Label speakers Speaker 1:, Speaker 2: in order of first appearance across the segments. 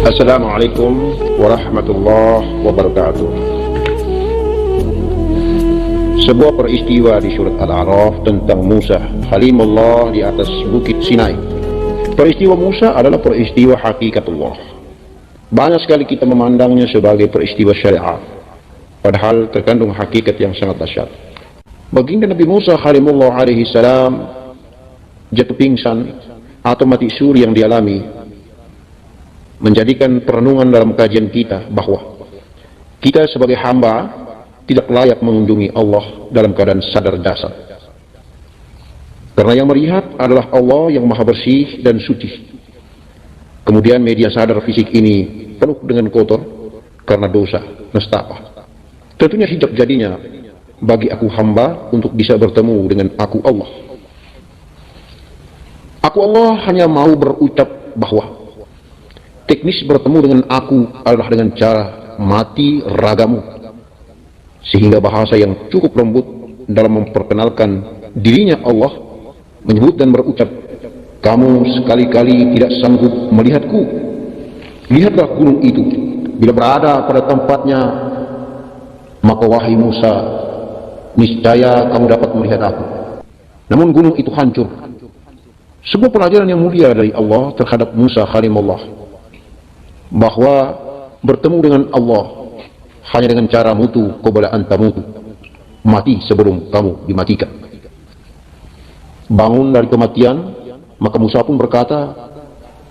Speaker 1: Assalamualaikum warahmatullahi wabarakatuh. Sebuah peristiwa di surat Al-A'raf tentang Musa Kalimullah di atas bukit Sinai. Peristiwa Musa adalah peristiwa hakikatullah. Banyak sekali kita memandangnya sebagai peristiwa syariat, padahal terkandung hakikat yang sangat dahsyat. Baginda Nabi Musa Kalimullah alaihi salam jatuh pingsan atau mati suri yang dialami menjadikan perenungan dalam kajian kita bahwa kita sebagai hamba tidak layak mengunjungi Allah dalam keadaan sadar dasar. Karena yang melihat adalah Allah yang maha bersih dan suci. Kemudian media sadar fisik ini penuh dengan kotor karena dosa, nestapa. Tentunya hijab jadinya bagi aku hamba untuk bisa bertemu dengan aku Allah. Aku Allah hanya mau berucap bahwa teknis bertemu dengan aku adalah dengan cara mati ragamu, sehingga bahasa yang cukup lembut dalam memperkenalkan dirinya Allah menyebut dan berucap, kamu sekali-kali tidak sanggup melihatku. Lihatlah gunung itu, bila berada pada tempatnya, maka wahai Musa, niscaya kamu dapat melihat aku. Namun gunung itu hancur. Sebuah pelajaran yang mulia dari Allah terhadap Musa Kalimullah, bahwa bertemu dengan Allah hanya dengan cara mutu qabla an tamutu, mati sebelum kamu dimatikan. Bangun dari kematian, maka Musa pun berkata,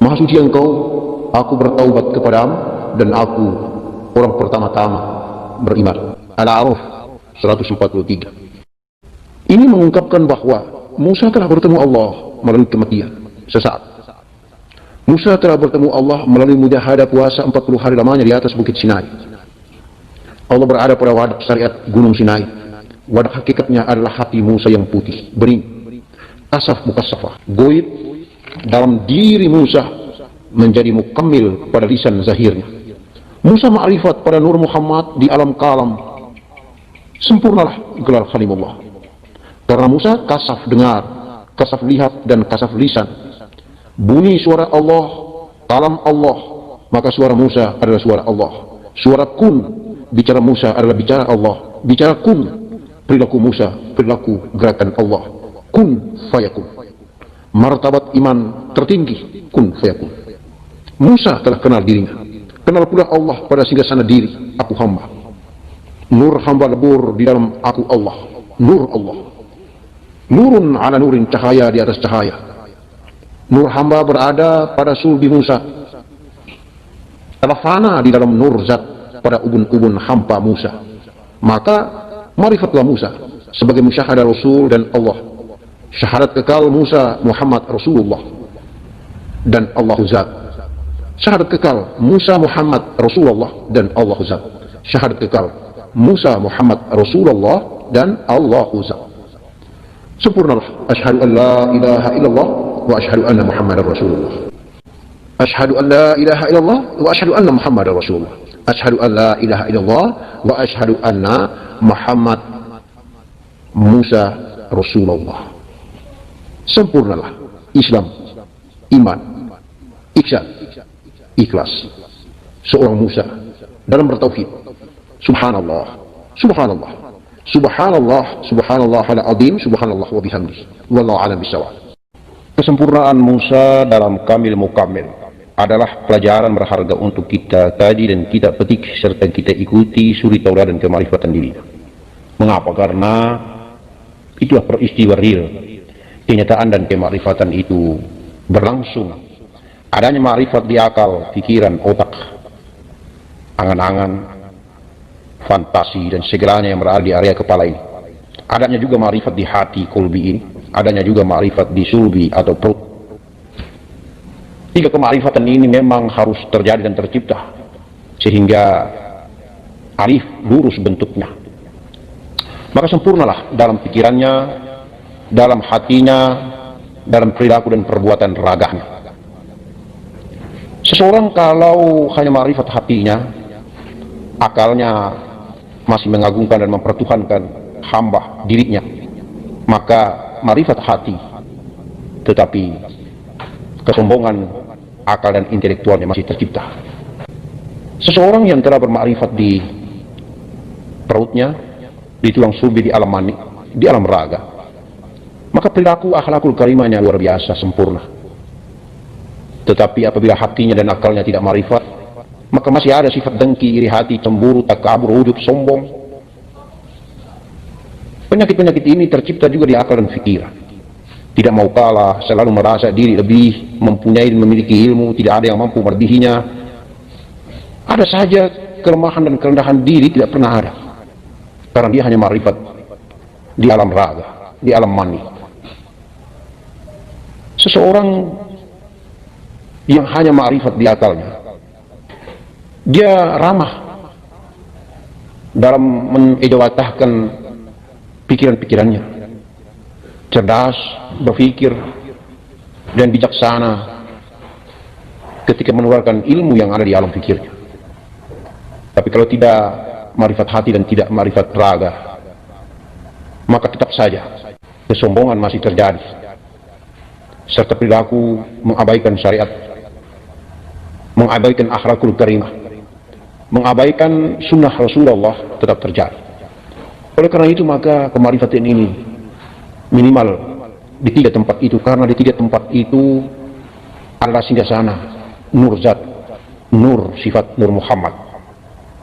Speaker 1: Maha suci engkau, aku bertaubat kepadamu dan aku orang pertama-tama beriman. Al-A'raf 143. Ini mengungkapkan bahwa Musa telah bertemu Allah melalui kematian sesaat. Musa telah bertemu Allah melalui mujahadah puasa 40 hari lamanya di atas bukit Sinai. Allah berada pada wadah syariat gunung Sinai. Wadah hakikatnya adalah hati Musa yang putih, bening, kasaf mukassafah, goib dalam diri Musa menjadi mukammil pada lisan zahirnya. Musa ma'rifat pada Nur Muhammad di alam kalam. Sempurnalah gelar Kalimullah. Karena Musa kasaf dengar, kasaf lihat, dan kasaf lisan. Bunyi suara Allah, kalam Allah, maka suara Musa adalah suara Allah. Suara kun, bicara Musa adalah bicara Allah. Bicara kun, perilaku Musa, perilaku gerakan Allah. Kun fayakun. Martabat iman tertinggi, kun fayakun. Musa telah kenal dirinya, kenal pula Allah pada singgasana diri, aku hamba. Nur hamba lebur di dalam aku Allah, nur Allah. Nurun ala nurin, cahaya di atas cahaya. Nur hamba berada pada sulbi Musa, telah fana di dalam nur zat pada ubun-ubun hamba Musa. Maka marifatlah Musa sebagai musyahadah Rasul dan Allah. Syahadat kekal Musa Muhammad Rasulullah dan Allah zat. Syahadat kekal Musa Muhammad Rasulullah dan Allah zat. Syahadat kekal Musa Muhammad Rasulullah dan Allah zat. Sempurnalah asyhadu an la ilaha illallah wa asyhadu anna Muhammadar Rasulullah. Asyhadu an la ilaha illallah wa asyhadu anna Muhammadar Rasulullah. Asyhadu an la ilaha illallah wa asyhadu anna Muhammad Musa Rasulullah. Sempurnalah Islam, iman, ihsan, ikhlas seorang Musa dalam bertauhid. Subhanallah, subhanallah, subhanallah, subhanallah ala azim, subhanallah wa bihamdihi. Wallahu a'lam bishawab. Kesempurnaan Musa dalam kamil mukamil adalah pelajaran berharga untuk kita kaji dan kita petik serta kita ikuti suri Taurat dan kemarifatan diri. Mengapa? Karena itulah peristiwa real. Kenyataan dan kemarifatan itu berlangsung
Speaker 2: Adanya ma'rifat di akal, pikiran, otak, angan-angan, fantasi, dan segalanya yang berada di area kepala ini. Adanya juga ma'rifat di hati, kolbi ini. Adanya juga ma'rifat di sulbi atau perut. Tiga kemarifatan ini memang harus terjadi dan tercipta, sehingga arif, lurus bentuknya. Maka sempurnalah dalam pikirannya, dalam hatinya, dalam perilaku dan perbuatan raganya. Seseorang kalau hanya ma'rifat hatinya, akalnya masih mengagungkan dan mempertuhankan hamba dirinya, maka ma'rifat hati, tetapi kesombongan akal dan intelektualnya masih tercipta. Seseorang yang telah bermakrifat di perutnya, di tulang sulbi, di alam mani, di alam raga, maka perilaku akhlakul karimahnya luar biasa sempurna. Tetapi apabila hatinya dan akalnya tidak makrifat, maka masih ada sifat dengki, iri hati, cemburu, takabur, ujub, sombong. Penyakit-penyakit ini tercipta juga di akal dan pikiran. Tidak mau kalah, selalu merasa diri lebih mempunyai dan memiliki ilmu, tidak ada yang mampu melebihinya. Ada saja kelemahan dan kerendahan diri, tidak pernah ada, karena dia hanya ma'rifat di alam raga, di alam mani. Seseorang yang hanya ma'rifat di akalnya, dia ramah dalam mengejawatahkan pikiran-pikirannya, cerdas, berpikir, dan bijaksana ketika mengeluarkan ilmu yang ada di alam pikirnya. Tapi kalau tidak ma'rifat hati dan tidak ma'rifat raga, maka tetap saja kesombongan masih terjadi, serta perilaku mengabaikan syariat, mengabaikan akhlakul karimah, mengabaikan sunnah Rasulullah tetap terjadi. Oleh karena itu maka kemarifatan ini minimal di tiga tempat itu, karena di tiga tempat itu adalah singgahsana nur zat, nur sifat nur Muhammad,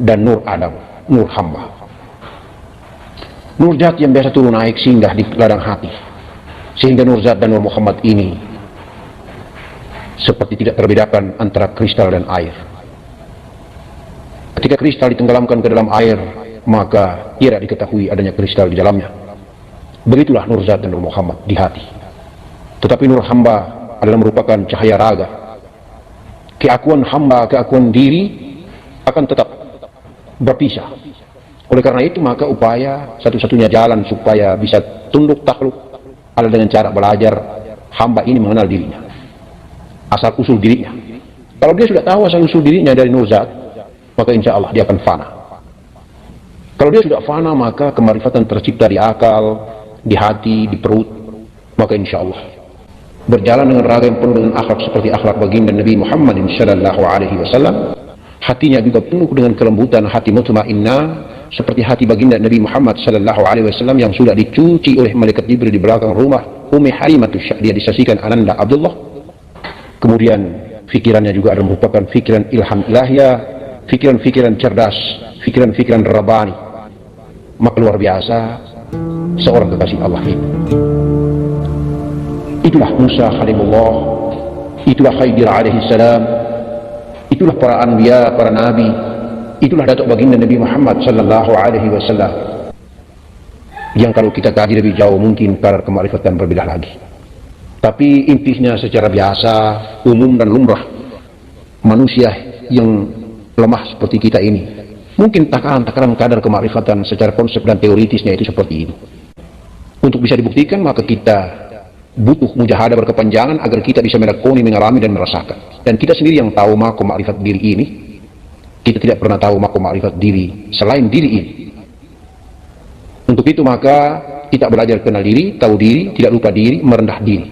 Speaker 2: dan nur Adam, nur hamba. Nur zat yang biasa turun naik singgah di ladang hati, sehingga nur zat dan nur Muhammad ini seperti tidak terbedakan antara kristal dan air. Ketika kristal ditenggelamkan ke dalam air, maka tidak diketahui adanya kristal di dalamnya. Begitulah nur zat dan nur Muhammad di hati. Tetapi nur hamba adalah merupakan cahaya raga. Keakuan hamba, keakuan diri akan tetap berpisah. Oleh karena itu maka upaya satu-satunya jalan supaya bisa tunduk takluk adalah dengan cara belajar hamba ini mengenal dirinya, asal usul dirinya. Kalau dia sudah tahu asal usul dirinya dari nur zat, maka insya Allah dia akan fana. Kalau dia sudah fana, maka kemarifatan tercipta di akal, di hati, di perut, maka insya Allah berjalan dengan raga yang penuh dengan akhlak seperti akhlak baginda Nabi Muhammad sallallahu alaihi wasallam. Hatinya juga penuh dengan kelembutan, hati mutmainnah seperti hati baginda Nabi Muhammad sallallahu alaihi wasallam yang sudah dicuci oleh malaikat Jibril di belakang rumah Ummi Halimatus Sa'diyah, disaksikan Ananda Abdullah. Kemudian fikirannya juga ada merupakan fikiran ilham ilahiyah, fikiran-fikiran cerdas, fikiran-fikiran rabbani. Maka luar biasa seorang kekasih Allah itu. Itulah Musa Khalimullah, itulah Khidir alaihi salam, itulah para anbiya, para nabi, itulah datuk baginda Nabi Muhammad sallallahu alaihi wasallam, yang kalau kita kaji lebih jauh mungkin kadar kemarifatan berbeda lagi. Tapi intinya secara biasa, umum dan lumrah, manusia yang lemah seperti kita ini, mungkin takaran-takaran kadar kemarifatan secara konsep dan teoritisnya itu seperti ini. Untuk bisa dibuktikan maka kita butuh mujahadah berkepanjangan agar kita bisa melakoni, mengalami dan merasakan. Dan kita sendiri yang tahu makom ma'rifat diri ini, kita tidak pernah tahu makom ma'rifat diri selain diri ini. Untuk itu maka kita belajar kenal diri, tahu diri, tidak lupa diri, merendah diri.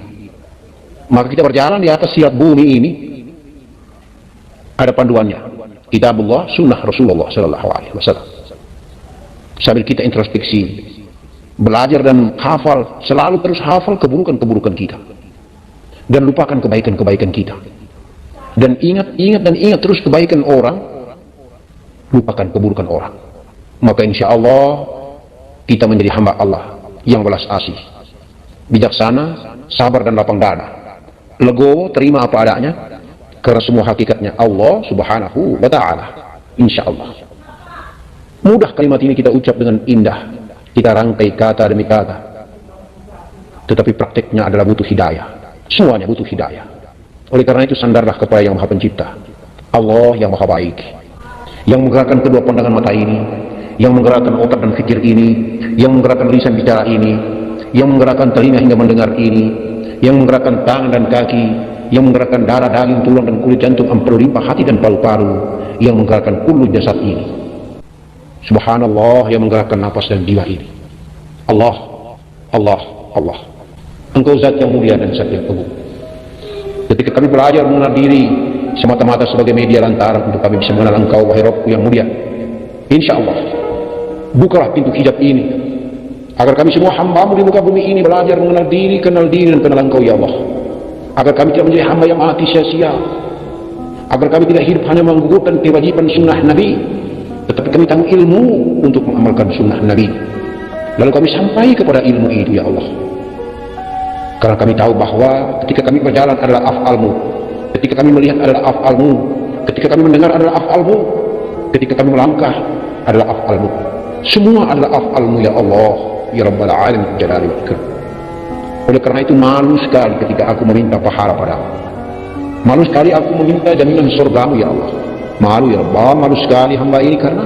Speaker 2: Maka kita berjalan di atas sirat bumi ini, ada panduannya, kitabullah, sunnah Rasulullah sallallahu alaihi wasallam. Sambil kita introspeksi, belajar dan hafal, selalu terus hafal keburukan-keburukan kita, dan lupakan kebaikan-kebaikan kita. Dan ingat terus kebaikan orang, lupakan keburukan orang. Maka insya Allah kita menjadi hamba Allah yang belas asih, bijaksana, sabar dan lapang dada, legowo, terima apa adanya, Karena semua hakikatnya Allah subhanahu wa ta'ala. Insya Allah. Mudah kalimat ini kita ucap dengan indah. Kita rangkai kata demi kata. Tetapi prakteknya adalah butuh hidayah. Semuanya butuh hidayah. Oleh karena itu sandarlah kepada Yang Maha Pencipta. Allah yang Maha Baik. Yang menggerakkan kedua pandangan mata ini. Yang menggerakkan otak dan fikir ini. Yang menggerakkan lisan bicara ini. Yang menggerakkan telinga hingga mendengar ini. Yang menggerakkan tangan dan kaki. Yang menggerakkan darah, daging, tulang dan kulit jantung, ampelu limpah, hati dan paru-paru, yang menggerakkan kullu jasad ini. Subhanallah, yang menggerakkan nafas dan jiwa ini. Allah, Allah, Allah. Engkau zat yang mulia dan zat yang agung. Ketika kami belajar mengenal diri semata-mata sebagai media lantaran untuk kami bisa mengenal Engkau, wahai Rabbku yang mulia, insya Allah bukalah pintu hijab ini agar kami semua hamba-Mu di muka bumi ini belajar mengenal diri, kenal diri dan kenal Engkau ya Allah. Agar kami tidak menjadi hamba yang mati sia-sia, agar kami tidak hidup hanya menggugurkan kewajiban sunnah Nabi, tetapi kami tahu ilmu untuk mengamalkan sunnah Nabi, lalu kami sampai kepada ilmu itu ya Allah. Karena kami tahu bahwa ketika kami berjalan adalah af'al-Mu, ketika kami melihat adalah af'al-Mu, ketika kami mendengar adalah af'al-Mu, ketika kami melangkah adalah af'al-Mu, semua adalah af'al-Mu ya Allah ya Rabbal Alamin jalali wal ikram. Oleh karena itu malu sekali ketika aku meminta pahala padamu. Malu sekali aku meminta jaminan surgamu ya Allah. Malu ya Allah, malu sekali hamba ini karena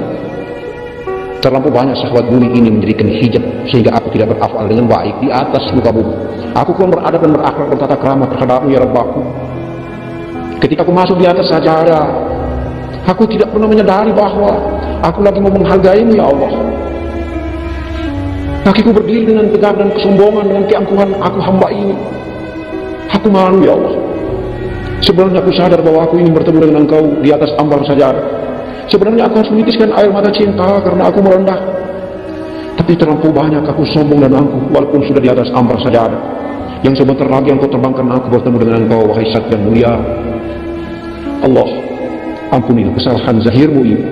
Speaker 2: terlampau banyak syahwat bumi ini menjadikan hijab sehingga aku tidak berafal dengan baik di atas muka bumi. Aku kurang beradab dan berakhlak bertata krama terhadapmu ya Rabbaku. Ketika aku masuk di atas sajadah, aku tidak pernah menyadari bahwa aku lagi mau menghargaimu ya Allah. Kakiku berdiri dengan tegak dan kesombongan dengan keangkuhan aku hamba ini. Aku malu ya Allah. Sebenarnya aku sadar bahwa aku ingin bertemu dengan Engkau di atas ambang sajadah. Sebenarnya aku harus menitiskan air mata cinta karena aku merendah. Tapi terlampau banyak aku sombong dan angkuh walaupun sudah di atas ambang sajadah. Yang sebentar lagi Engkau terbangkan aku bertemu dengan Engkau, wahai Zat yang mulia. Allah, ampunilah kesalahan zahirmu ini.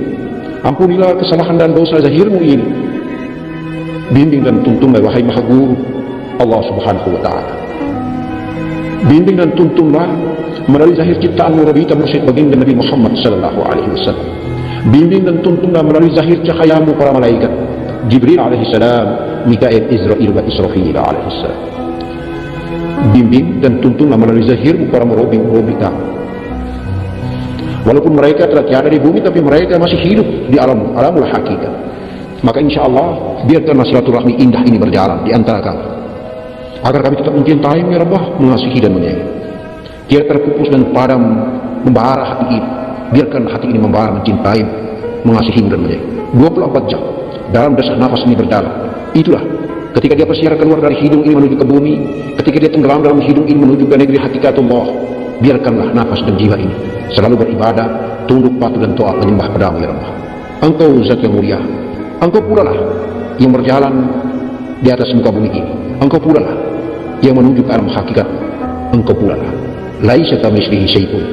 Speaker 2: Ampunilah kesalahan dan dosa zahirmu ini. Bimbing dan tuntunlah wahai Maha Guru Allah subhanahu wa ta'ala. Bimbing dan tuntunlah melalui zahir ciptaanmu Rabita Mursyid baginda Nabi Muhammad sallallahu alaihi wasallam. Bimbing dan tuntunlah melalui zahir cahayamu para malaikat Jibril alaihi salam, Mikail, Israel wa Israfil alaihi salam. Bimbing dan tuntunlah melalui zahirmu para murabbi kami. Walaupun mereka telah tiada di bumi, tapi mereka masih hidup di alamul hakikat. Maka insya Allah biarkanlah silaturahmi indah ini berjalan di antara kami, agar kami tetap mencintai ya Rabbah, mengasihi dan menyayangi. Tidak terpupus dan padam membara hati ini. Biarkan hati ini membara, mencintai, mengasihi dan menyayangi 24 jam dalam desak nafas ini berjalan. Itulah ketika dia bersiar keluar dari hidung ini menuju ke bumi, ketika dia tenggelam dalam hidung ini menuju ke negeri hakikatullah. Biarkanlah nafas dan jiwa ini selalu beribadah, tunduk patuh dan taat menyembah padamu ya Rabbah. Engkau Zat yang mulia. Engkau pula lah yang berjalan di atas muka bumi ini. Engkau pula lah yang menuju ke alam hakikat. Engkau pula lah laisa kamitslihi syai'un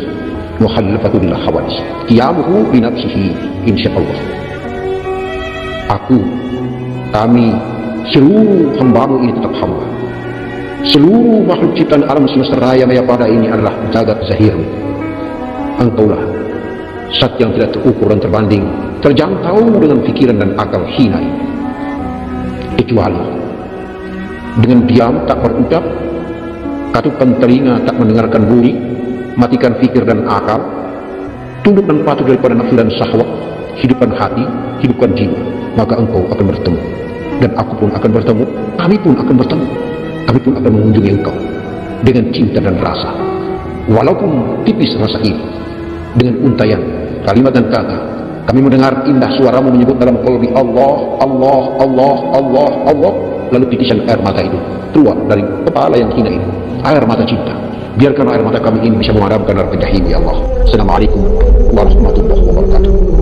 Speaker 2: wa khalafatu lil hawadis qiyamuhu bi nafsihi insyaallah. Aku, kami, seluruh hamba-Mu ini tetap hamba. Seluruh makhluk ciptaan alam semesta raya maya pada ini adalah jagat zahir-Mu. Engkaulah Zat yang tidak terukur dan terbanding, terjangkau dengan pikiran dan akal hina ini. Kecuali dengan diam tak berucap, katupkan telinga tak mendengarkan bunyi, matikan pikir dan akal, tunduk dan patuh daripada nafsu dan syahwat, hidupkan hati, hidupkan jiwa, maka engkau akan bertemu, dan aku pun akan bertemu, kami pun akan bertemu, kami pun akan mengunjungi engkau dengan cinta dan rasa, walaupun tipis rasa ini. Dengan untayan kalimat dan kata kami mendengar indah suaramu menyebut dalam qalbi Allah, Allah, Allah, Allah, Allah, lalu titisan air mata itu keluar dari kepala yang hina itu, air mata cinta. Biarkan air mata kami ini bisa memadamkan neraka jahim ya Allah. Assalamualaikum warahmatullahi wabarakatuh.